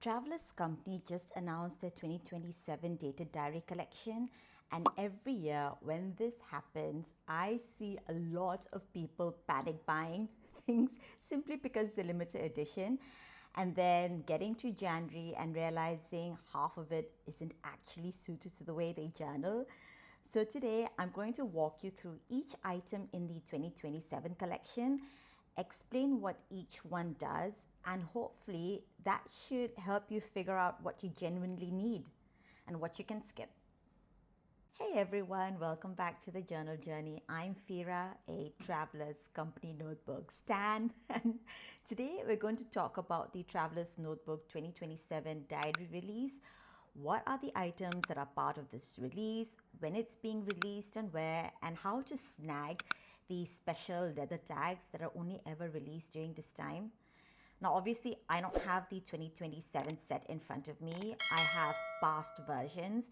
Travelers Company just announced their 2027 Dated Diary collection, and every year when this happens, I see a lot of people panic buying things simply because they're limited edition, and then getting to January and realizing half of it isn't actually suited to the way they journal. So today I'm going to walk you through each item in the 2027 collection, explain what each one does, and hopefully that should help you figure out what you genuinely need and what you can skip. Hey everyone, welcome back to the Journal Journey. I'm Fira, a Traveler's Company Notebook stan, and today we're going to talk about the Traveler's Notebook 2027 diary release. What are the items that are part of this release, when it's being released and where, and how to snag the special leather tags that are only ever released during this time. Now, obviously, I don't have the 2027 set in front of me. I have past versions,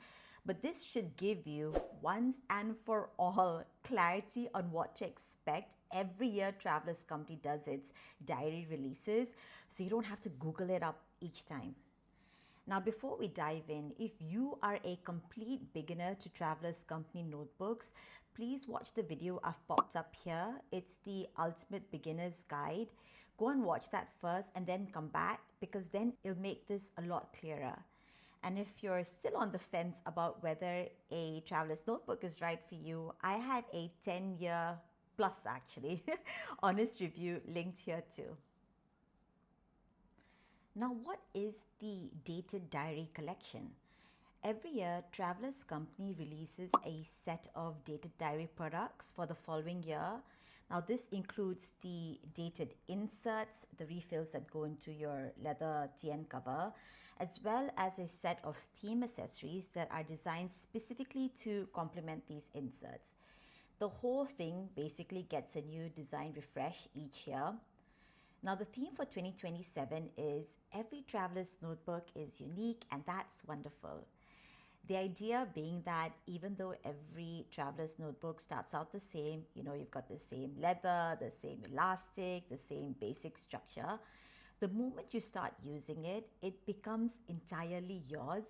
but this should give you once and for all clarity on what to expect. Every year, Travelers Company does its diary releases, so you don't have to Google it up each time. Now, before we dive in, if you are a complete beginner to Travelers Company notebooks, please watch the video I've popped up here. It's the Ultimate Beginner's Guide. Go and watch that first and then come back, because then it'll make this a lot clearer. And if you're still on the fence about whether a Traveler's Notebook is right for you, I have a 10-year plus actually honest review linked here too. Now, what is the Dated Diary collection? Every year, Travelers Company releases a set of dated diary products for the following year. Now, this includes the dated inserts, the refills that go into your leather TN cover, as well as a set of theme accessories that are designed specifically to complement these inserts. The whole thing basically gets a new design refresh each year. Now, the theme for 2027 is every traveler's notebook is unique, and that's wonderful. The idea being that even though every traveler's notebook starts out the same, you've got the same leather, the same elastic, the same basic structure, the moment you start using it, it becomes entirely yours.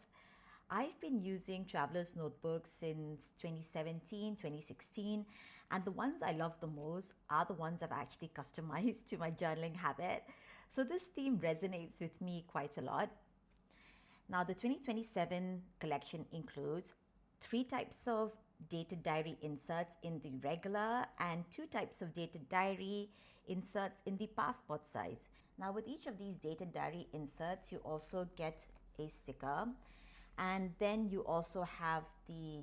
I've been using Traveler's Notebooks since 2017, 2016, and the ones I love the most are the ones I've actually customized to my journaling habit. So this theme resonates with me quite a lot. Now, the 2027 collection includes 3 types of dated diary inserts in the regular and 2 types of dated diary inserts in the passport size. Now, with each of these dated diary inserts, you also get a sticker. And then you also have the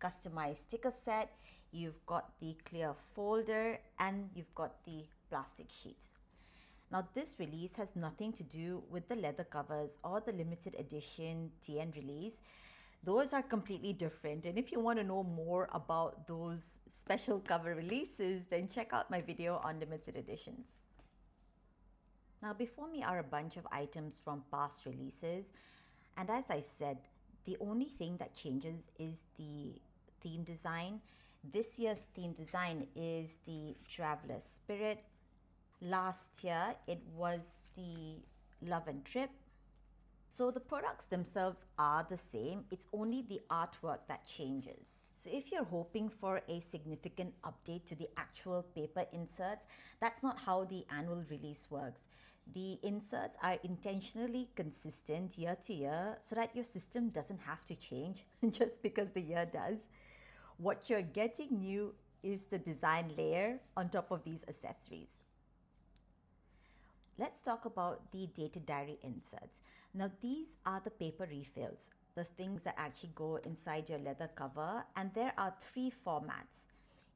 customized sticker set, you've got the clear folder, and you've got the plastic sheets. Now, this release has nothing to do with the leather covers or the limited edition TN release. Those are completely different. And if you want to know more about those special cover releases, then check out my video on limited editions. Now, before me are a bunch of items from past releases. And as I said, the only thing that changes is the theme design. This year's theme design is the Traveler Spirit. Last year, it was the Love and Trip. So the products themselves are the same. It's only the artwork that changes. So if you're hoping for a significant update to the actual paper inserts, that's not how the annual release works. The inserts are intentionally consistent year to year so that your system doesn't have to change just because the year does. What you're getting new is the design layer on top of these accessories. Let's talk about the dated diary inserts. Now, these are the paper refills, the things that actually go inside your leather cover, and there are 3 formats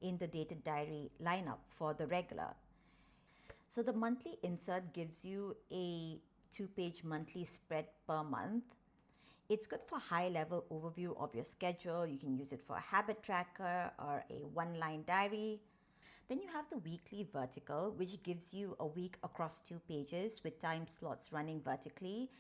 in the dated diary lineup for the regular. So the monthly insert gives you a 2-page monthly spread per month. It's good for high-level overview of your schedule. You can use it for a habit tracker or a one-line diary. Then you have the weekly vertical, which gives you a week across 2 pages with time slots running vertically.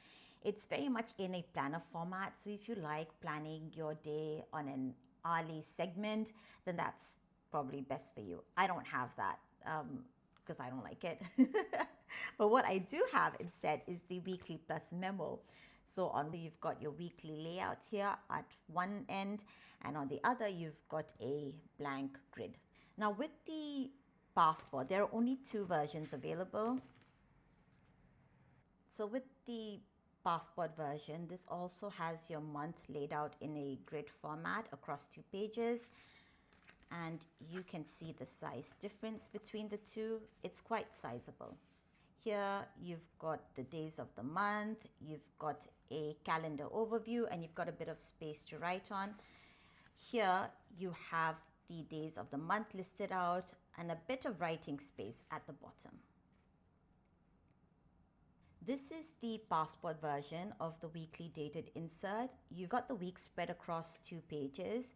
It's very much in a planner format, so if you like planning your day on an hourly segment, then that's probably best for you. I don't have that because I don't like it. But what I do have instead is the weekly plus memo. So on you've got your weekly layout here at one end, and on the other you've got a blank grid. Now with the passport, there are only two versions available. So with the passport version, this also has your month laid out in a grid format across 2 pages, and you can see the size difference between the two. It's quite sizable. Here you've got the days of the month, you've got a calendar overview, and you've got a bit of space to write on. Here you have the days of the month listed out and a bit of writing space at the bottom. This is the passport version of the weekly dated insert. You've got the week spread across 2 pages.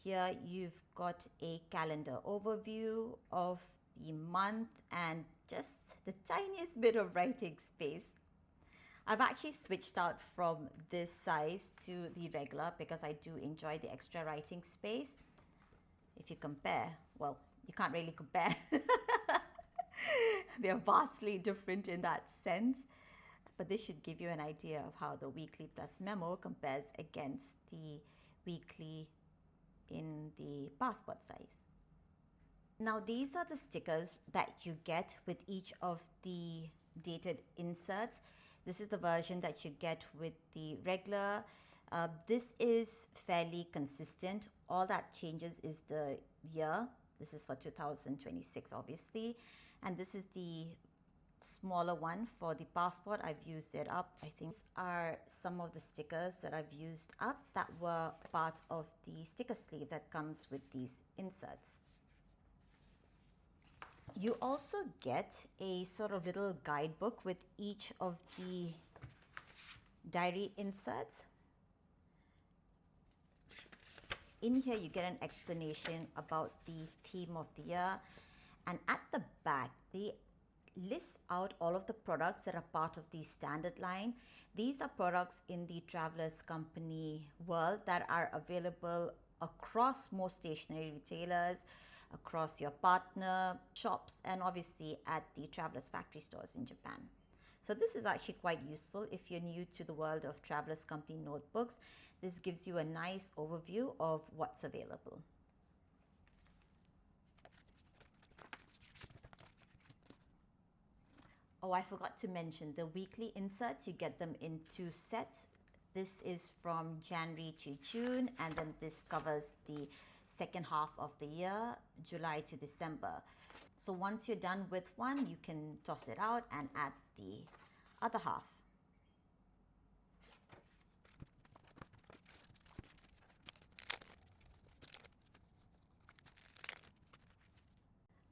Here you've got a calendar overview of the month and just the tiniest bit of writing space. I've actually switched out from this size to the regular because I do enjoy the extra writing space. If you compare, well, you can't really compare. They're vastly different in that sense. But this should give you an idea of how the weekly plus memo compares against the weekly in the passport size. Now these are the stickers that you get with each of the dated inserts. This is the version that you get with the regular. This is fairly consistent. All that changes is the year. This is for 2026 obviously, and this is the smaller one for the passport. I've used it up. I think these are some of the stickers that I've used up that were part of the sticker sleeve that comes with these inserts. You also get a sort of little guidebook with each of the diary inserts. In here you get an explanation about the theme of the year, and at the back they list out all of the products that are part of the standard line. These are products in the Travelers Company world that are available across most stationery retailers, across your partner shops, and obviously at the Travelers factory stores in Japan. So this is actually quite useful if you're new to the world of Travelers Company notebooks. This gives you a nice overview of what's available. Oh, I forgot to mention the weekly inserts. You get them in 2 sets. This is from January to June, and then this covers the second half of the year, July to December. So once you're done with one, you can toss it out and add the other half.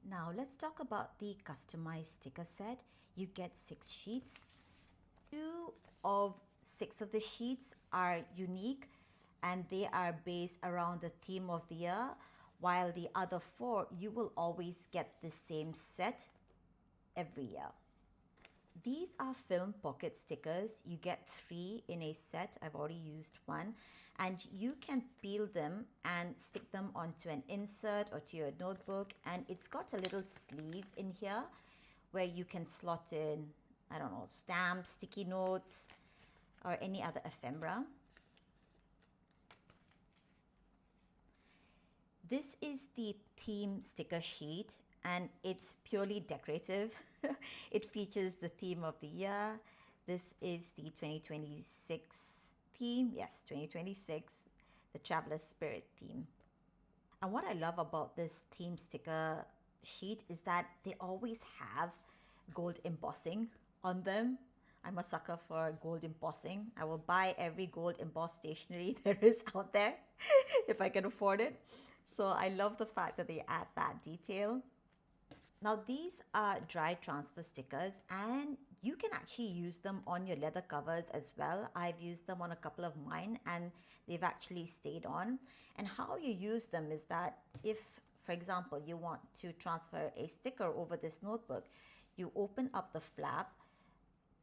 Now let's talk about the customized sticker set. You get 6 sheets. 2 of 6 of the sheets are unique and they are based around the theme of the year, while the other 4 you will always get the same set every year. These are film pocket stickers. You get 3 in a set. I've already used one, and you can peel them and stick them onto an insert or to your notebook, and it's got a little sleeve in here where you can slot in, I don't know, stamps, sticky notes, or any other ephemera. This is the theme sticker sheet and it's purely decorative. It features the theme of the year. This is the 2026 theme. Yes, 2026, the Traveler Spirit theme. And what I love about this theme sticker sheet is that they always have gold embossing on them. I'm a sucker for gold embossing. I will buy every gold embossed stationery there is out there if I can afford it. So I love the fact that they add that detail. Now these are dry transfer stickers and you can actually use them on your leather covers as well. I've used them on a couple of mine and they've actually stayed on. And how you use them is that if, for example, you want to transfer a sticker over this notebook, you open up the flap,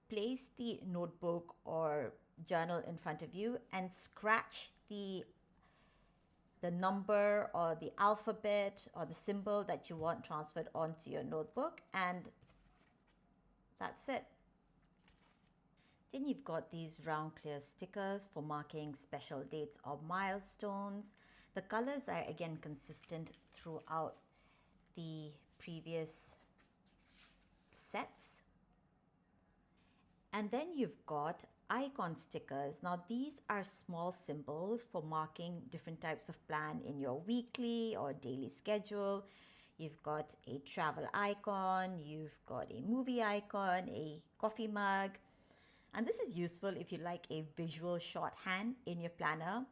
place the notebook or journal in front of you and scratch the number or the alphabet or the symbol that you want transferred onto your notebook, and That's it. Then you've got these round clear stickers for marking special dates or milestones. The colors are again consistent throughout the previous sets. And then you've got icon stickers. Now these are small symbols for marking different types of plan in your weekly or daily schedule. You've got a travel icon, you've got a movie icon, a coffee mug. And this is useful if you like a visual shorthand in your planner.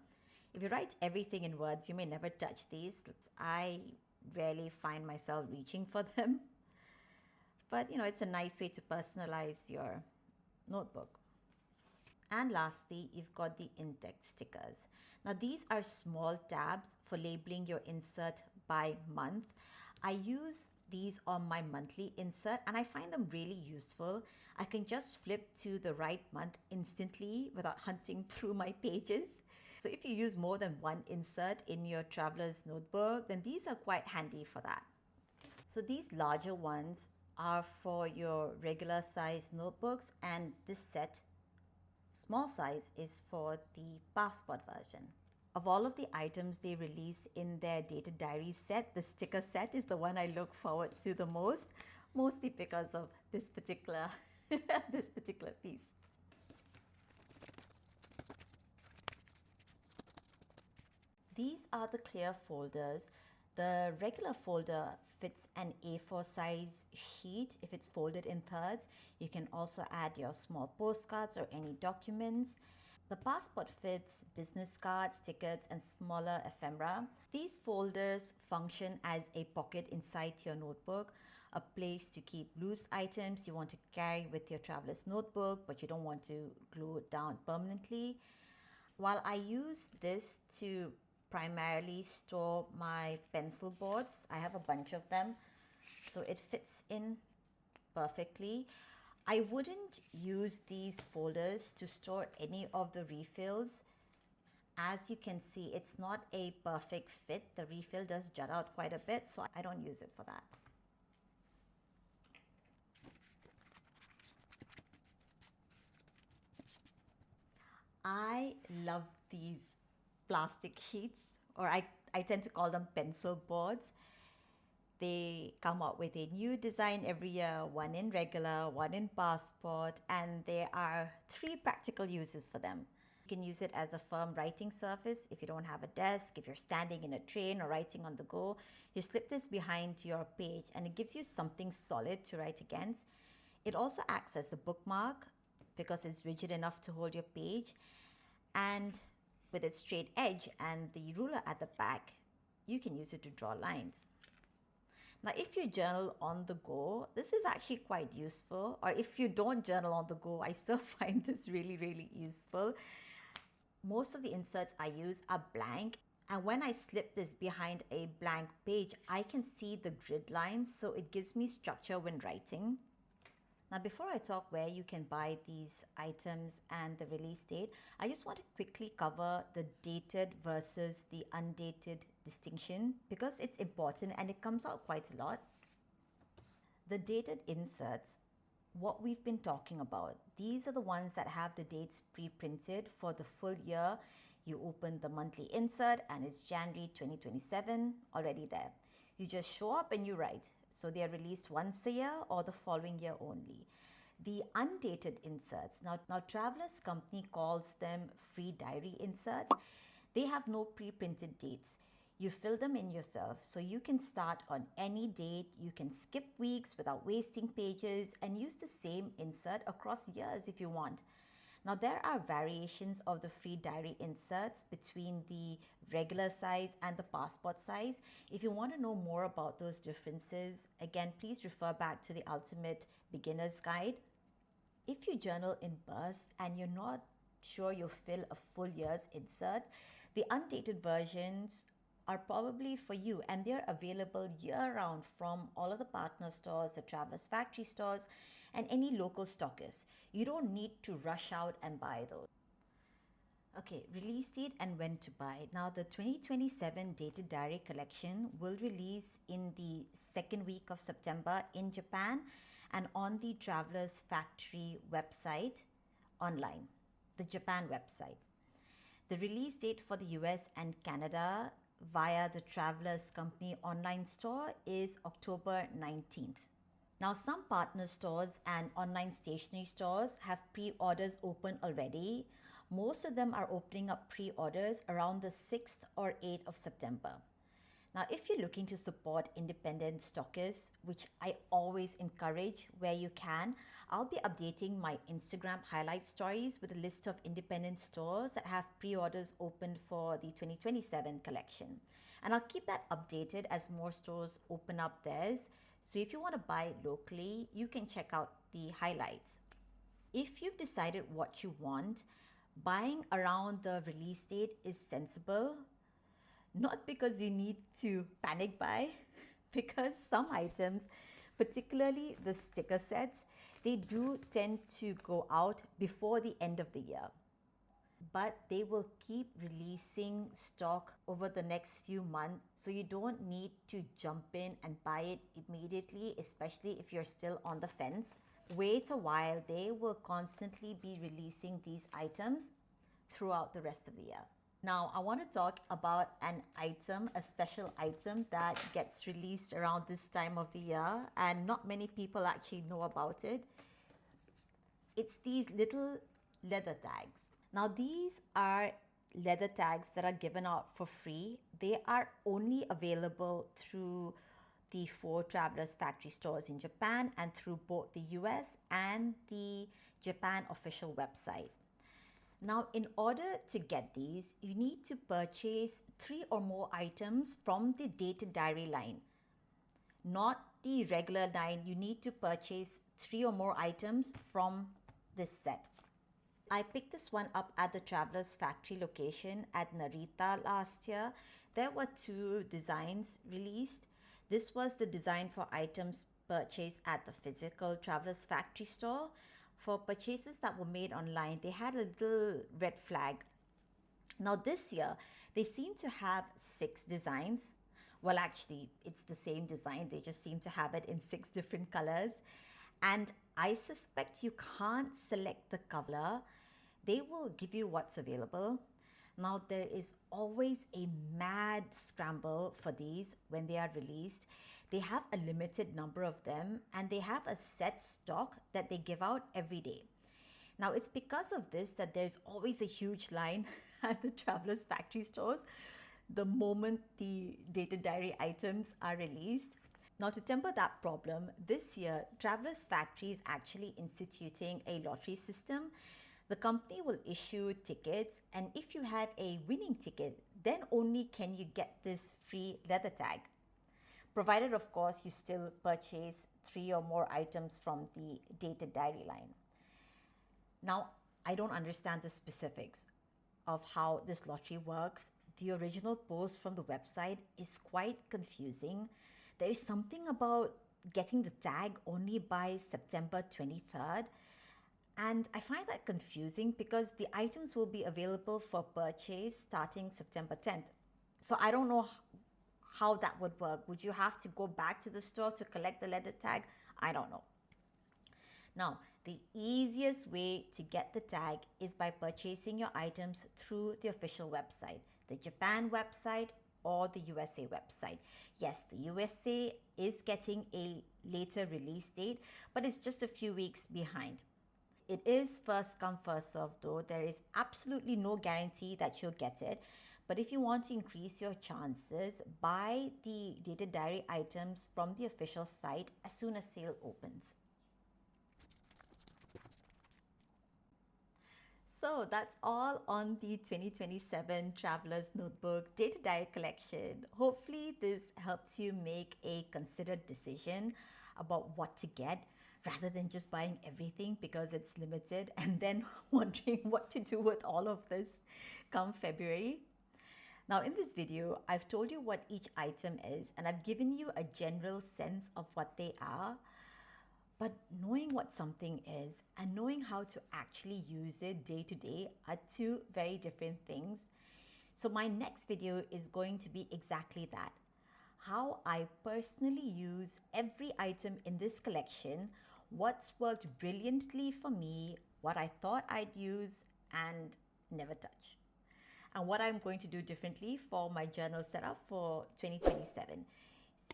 If you write everything in words, you may never touch these. I rarely find myself reaching for them. But it's a nice way to personalize your notebook. And lastly, you've got the index stickers. Now, these are small tabs for labeling your insert by month. I use these on my monthly insert and I find them really useful. I can just flip to the right month instantly without hunting through my pages. So if you use more than one insert in your traveler's notebook, then these are quite handy for that. So these larger ones are for your regular size notebooks, and this set, small size, is for the passport version. Of all of the items they release in their dated diary set, the sticker set is the one I look forward to the most, mostly because of this particular this particular piece. These are the clear folders. The regular folder fits an A4 size sheet if it's folded in thirds. You can also add your small postcards or any documents. The passport fits business cards, tickets, and smaller ephemera. These folders function as a pocket inside your notebook, a place to keep loose items you want to carry with your traveler's notebook, but you don't want to glue it down permanently. While I use this to primarily store my pencil boards, I have a bunch of them, so it fits in perfectly. I wouldn't use these folders to store any of the refills. As you can see, it's not a perfect fit. The refill does jut out quite a bit, so I don't use it for that. I love these plastic sheets, or I tend to call them pencil boards. They come out with a new design every year, one in regular, one in passport, and there are three practical uses for them. You can use it as a firm writing surface if you don't have a desk, if you're standing in a train or writing on the go. You slip this behind your page and it gives you something solid to write against. It also acts as a bookmark because it's rigid enough to hold your page, and with its straight edge and the ruler at the back, you can use it to draw lines. Now, if you journal on the go, this is actually quite useful. Or if you don't journal on the go, I still find this really, really useful. Most of the inserts I use are blank. And when I slip this behind a blank page, I can see the grid lines, so it gives me structure when writing. Now, before I talk where you can buy these items and the release date, I just want to quickly cover the dated versus the undated distinction because it's important and it comes out quite a lot. The dated inserts, what we've been talking about, these are the ones that have the dates pre-printed for the full year. You open the monthly insert and it's January 2027 already there. You just show up and you write. So they are released once a year or the following year only. The undated inserts, now Travelers Company calls them free diary inserts. They have no pre-printed dates. You fill them in yourself, so you can start on any date. You can skip weeks without wasting pages and use the same insert across years if you want. Now, there are variations of the free diary inserts between the regular size and the passport size. If you want to know more about those differences, again, please refer back to the Ultimate Beginner's Guide. If you journal in bursts and you're not sure you'll fill a full year's insert, the undated versions are probably for you, and they're available year round from all of the partner stores, the Travelers Factory stores, and any local stockists. You don't need to rush out and buy those. Okay, release date and when to buy. Now, the 2027 Dated Diary collection will release in the second week of September in Japan, and on the Travelers Factory website online, the Japan website. The release date for the US and Canada via the Travelers Company online store is October 19th. Now, some partner stores and online stationery stores have pre orders open already. Most of them are opening up pre orders around the 6th or 8th of September. Now, if you're looking to support independent stockists, which I always encourage where you can, I'll be updating my Instagram highlight stories with a list of independent stores that have pre-orders opened for the 2027 collection. And I'll keep that updated as more stores open up theirs. So if you want to buy locally, you can check out the highlights. If you've decided what you want, buying around the release date is sensible. Not because you need to panic buy, because some items, particularly the sticker sets, they do tend to go out before the end of the year. But they will keep releasing stock over the next few months, so you don't need to jump in and buy it immediately, especially if you're still on the fence. Wait a while, they will constantly be releasing these items throughout the rest of the year. Now, I want to talk about an item, a special item that gets released around this time of the year, and not many people actually know about it. It's these little leather tags. Now, these are leather tags that are given out for free. They are only available through the 4 Travelers Factory stores in Japan and through both the US and the Japan official website. Now, in order to get these, you need to purchase 3 or more items from the dated diary line. Not the regular line, you need to purchase 3 or more items from this set. I picked this one up at the Travelers Factory location at Narita last year. There were 2 designs released. This was the design for items purchased at the physical Travelers Factory store. For purchases that were made online, they had a little red flag. Now this year, they seem to have 6 designs. Well, actually, it's the same design. They just seem to have it in 6 different colors. And I suspect you can't select the color. They will give you what's available. Now, there is always a mad scramble for these when they are released. They have a limited number of them and they have a set stock that they give out every day. Now, it's because of this that there's always a huge line at the Travelers Factory stores the moment the dated diary items are released. Now, to temper that problem, this year, Travelers Factory is actually instituting a lottery system. The company will issue tickets, and if you have a winning ticket, then only can you get this free leather tag. Provided, of course, you still purchase 3 or more items from the dated diary line. Now, I don't understand the specifics of how this lottery works. The original post from the website is quite confusing. There is something about getting the tag only by September 23rd. And I find that confusing because the items will be available for purchase starting September 10th. So I don't know how that would work. Would you have to go back to the store to collect the leather tag? I don't know. Now, the easiest way to get the tag is by purchasing your items through the official website, the Japan website or the USA website. Yes, the USA is getting a later release date, but it's just a few weeks behind. It is first come, first serve though. There is absolutely no guarantee that you'll get it. But if you want to increase your chances, buy the dated diary items from the official site as soon as sale opens. So that's all on the 2027 Traveler's Notebook Dated Diary collection. Hopefully this helps you make a considered decision about what to get rather than just buying everything because it's limited and then wondering what to do with all of this come February. Now in this video, I've told you what each item is and I've given you a general sense of what they are. But knowing what something is and knowing how to actually use it day to day are 2 very different things. So my next video is going to be exactly that. How I personally use every item in this collection, what's worked brilliantly for me, what I thought I'd use and never touch, and what I'm going to do differently for my journal setup for 2027.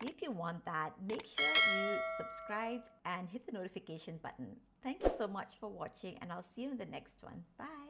So if you want that, make sure you subscribe and hit the notification button. Thank you so much for watching, and I'll see you in the next one. Bye.